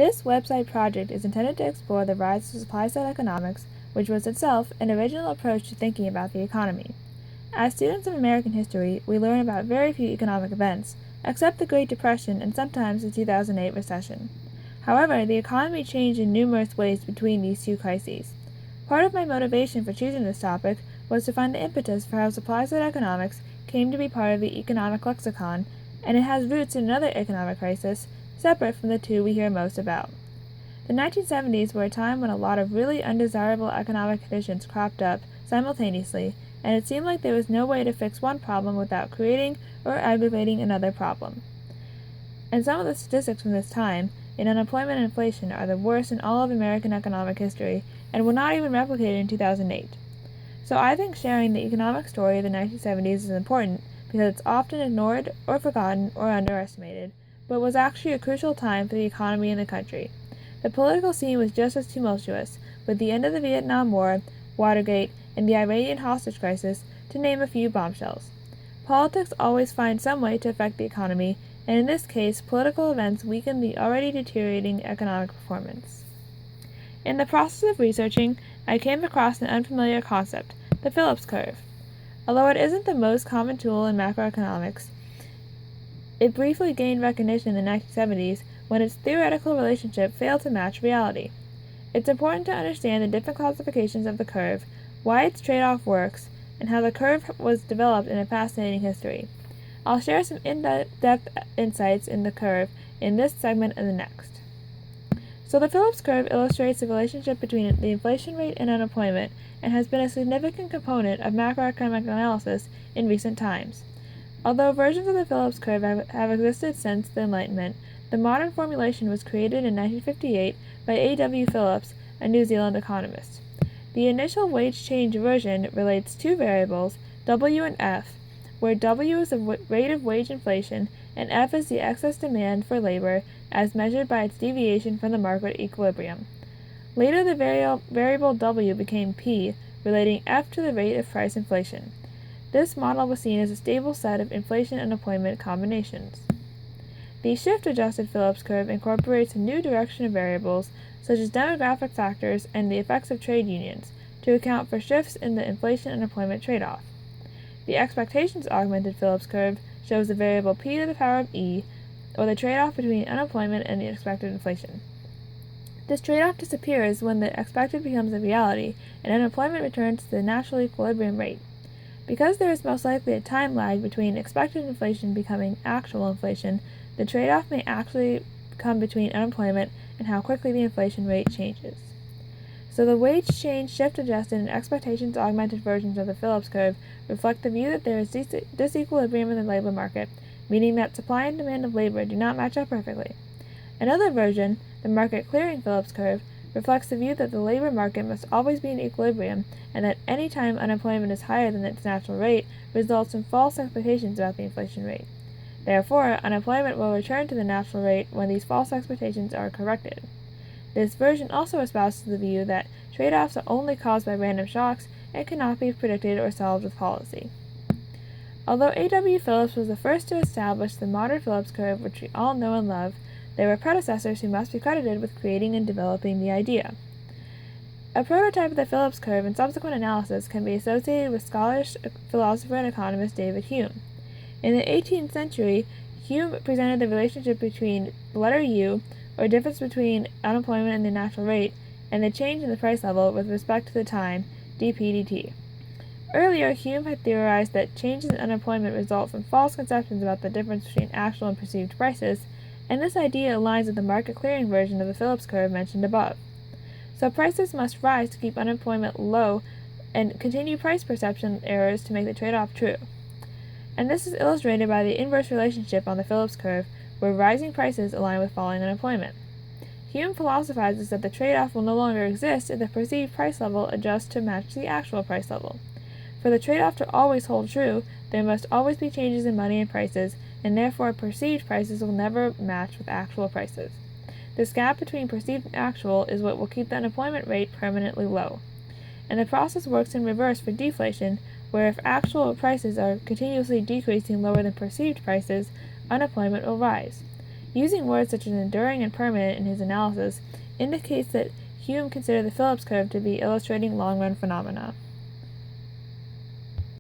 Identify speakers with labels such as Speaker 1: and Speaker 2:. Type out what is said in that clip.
Speaker 1: This website project is intended to explore the rise of supply-side economics, which was itself an original approach to thinking about the economy. As students of American history, we learn about very few economic events, except the Great Depression and sometimes the 2008 recession. However, the economy changed in numerous ways between these two crises. Part of my motivation for choosing this topic was to find the impetus for how supply-side economics came to be part of the economic lexicon, and it has roots in another economic crisis, separate from the two we hear most about. The 1970s were a time when a lot of really undesirable economic conditions cropped up simultaneously, and it seemed like there was no way to fix one problem without creating or aggravating another problem. And some of the statistics from this time, in unemployment and inflation, are the worst in all of American economic history, and were not even replicated in 2008. So I think sharing the economic story of the 1970s is important because it's often ignored or forgotten or underestimated, but was actually a crucial time for the economy in the country. The political scene was just as tumultuous, with the end of the Vietnam War, Watergate, and the Iranian hostage crisis, to name a few bombshells. Politics always find some way to affect the economy, and in this case, political events weaken the already deteriorating economic performance. In the process of researching, I came across an unfamiliar concept, the Phillips curve. Although it isn't the most common tool in macroeconomics, it briefly gained recognition in the 1970s when its theoretical relationship failed to match reality. It's important to understand the different classifications of the curve, why its trade-off works, and how the curve was developed in a fascinating history. I'll share some in-depth insights in the curve in this segment and the next. So the Phillips curve illustrates the relationship between the inflation rate and unemployment, and has been a significant component of macroeconomic analysis in recent times. Although versions of the Phillips curve have existed since the Enlightenment, the modern formulation was created in 1958 by A.W. Phillips, a New Zealand economist. The initial wage change version relates two variables, W and F, where W is the rate of wage inflation and F is the excess demand for labor as measured by its deviation from the market equilibrium. Later the variable W became P, relating F to the rate of price inflation. This model was seen as a stable set of inflation-unemployment combinations. The shift-adjusted Phillips curve incorporates a new direction of variables, such as demographic factors and the effects of trade unions, to account for shifts in the inflation-unemployment trade-off. The expectations-augmented Phillips curve shows the variable p to the power of e, or the trade-off between unemployment and the expected inflation. This trade-off disappears when the expected becomes a reality, and unemployment returns to the natural equilibrium rate. Because there is most likely a time lag between expected inflation becoming actual inflation, the trade-off may actually come between unemployment and how quickly the inflation rate changes. So the wage change shift-adjusted and expectations-augmented versions of the Phillips curve reflect the view that there is disequilibrium in the labor market, meaning that supply and demand of labor do not match up perfectly. Another version, the market clearing Phillips curve, reflects the view that the labor market must always be in equilibrium, and that any time unemployment is higher than its natural rate results in false expectations about the inflation rate. Therefore, unemployment will return to the natural rate when these false expectations are corrected. This version also espouses the view that trade-offs are only caused by random shocks and cannot be predicted or solved with policy. Although A.W. Phillips was the first to establish the modern Phillips curve, which we all know and love, there were predecessors who must be credited with creating and developing the idea. A prototype of the Phillips curve and subsequent analysis can be associated with Scottish philosopher and economist David Hume. In the 18th century, Hume presented the relationship between the letter U, or difference between unemployment and the natural rate, and the change in the price level with respect to the time, dp/dt. Earlier, Hume had theorized that changes in unemployment result from false conceptions about the difference between actual and perceived prices, and this idea aligns with the market clearing version of the Phillips curve mentioned above. So prices must rise to keep unemployment low and continue price perception errors to make the trade-off true. And this is illustrated by the inverse relationship on the Phillips curve, where rising prices align with falling unemployment. Hume philosophizes that the trade-off will no longer exist if the perceived price level adjusts to match the actual price level. For the trade-off to always hold true, there must always be changes in money and prices, and therefore perceived prices will never match with actual prices. This gap between perceived and actual is what will keep the unemployment rate permanently low. And the process works in reverse for deflation, where if actual prices are continuously decreasing lower than perceived prices, unemployment will rise. Using words such as enduring and permanent in his analysis indicates that Hume considered the Phillips curve to be illustrating long-run phenomena.